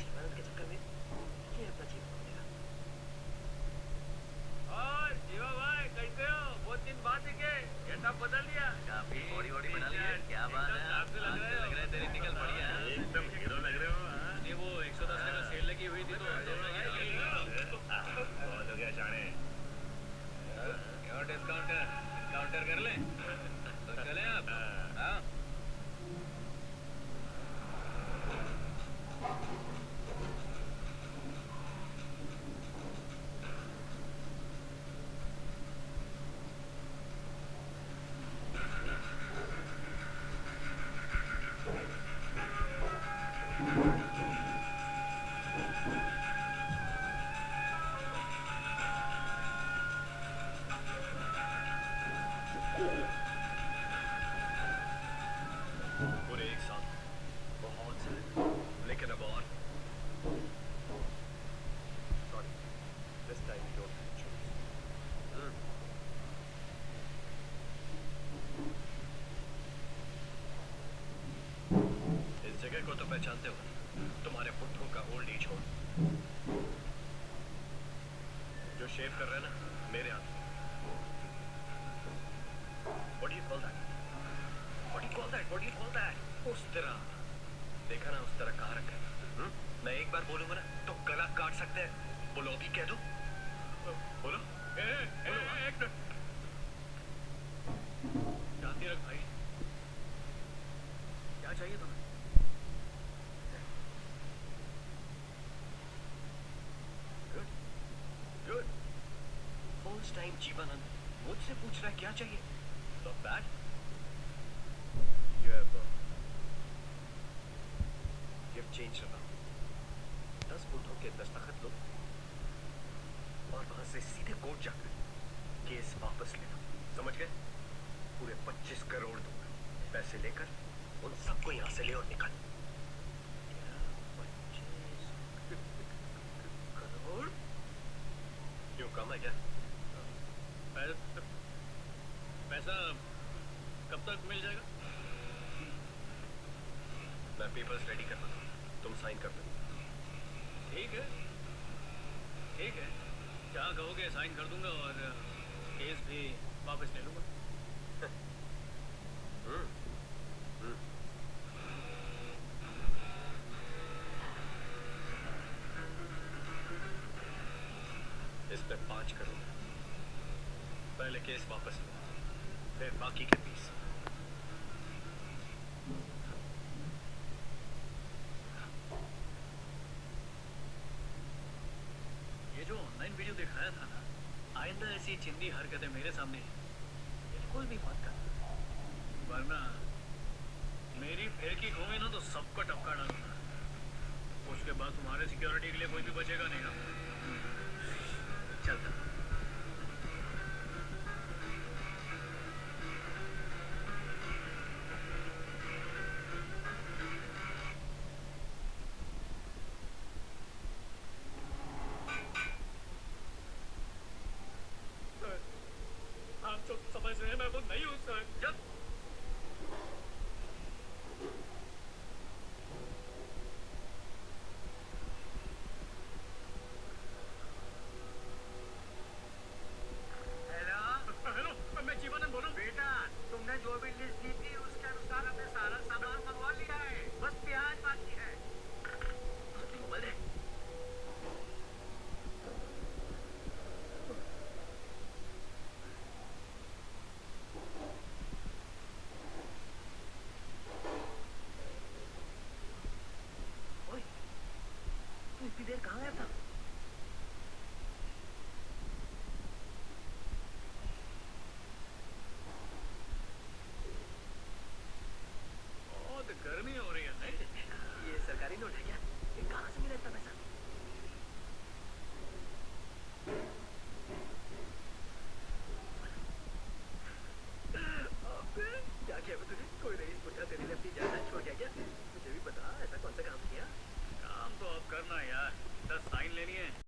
जीवन के चक्कर में ये अपना जीवन खो देगा। और जीवा भाई कैसे हो? बहुत दिन बाद दिखे, कैसा बदल लिया? काफी बॉडी वॉडी बना ली है, क्या बात है? लग रहा है तेरी निकल बढ़िया है। एकदम हीरो लग रहे हो। नहीं वो 110 का सेल लगी हुई थी तो बहुत हो गया जाने। क्यों डिस्काउंटर काउंटर कर ले तो चले आप। हाँ पूरे एक साथ बहुत से, लेकिन अब और sorry, this time you don't have choice. इस जगह को तो पहचानते हो, तुम्हारे पुट्ठों का ओल्ड एज होम जो शेव कर रहे हैं ना मेरे हाथ। What do you call that? What do you call that? What do you call that? उस तरह देखा ना, उस तरह कहाँ रखा है? मैं एक बार बोलूंगा ना तो गला काट सकते हैं। बोलो अभी कह दो, बोलो। एक मिनट शांति रख भाई। क्या चाहिए तुम्हें? Good good. First time Jeevanand मुझसे पूछ रहा है क्या चाहिए। Not bad. You've changed about 10 बुद्धों के दस्तखत लो और वहां से सीधे कोर्ट जाकर केस वापस ले लो, समझ गए? पूरे 25 करोड़ दूंगा, पैसे लेकर उन सबको यहाँ से ले और निकल। 25 करोड़? क्यों कम है क्या? पैसा कब तक मिल जाएगा? मैं पेपर्स रेडी कर दूंगा, तुम साइन कर दो। ठीक है जहाँ कहोगे साइन कर दूंगा और केस भी वापस ले लूंगा। इस पे 5 करोड़। पहले केस वापस लो, फिर बाकी के 20। ये जो ऑनलाइन वीडियो दिखाया था ना, आइंदा ऐसी चिंदी हरकतें मेरे सामने बिल्कुल भी मत कर, वरना मेरी फेंकी घूमी ना तो सबको टपका डालूंगा। उसके बाद तुम्हारे सिक्योरिटी के लिए कोई भी बचेगा नहीं ना।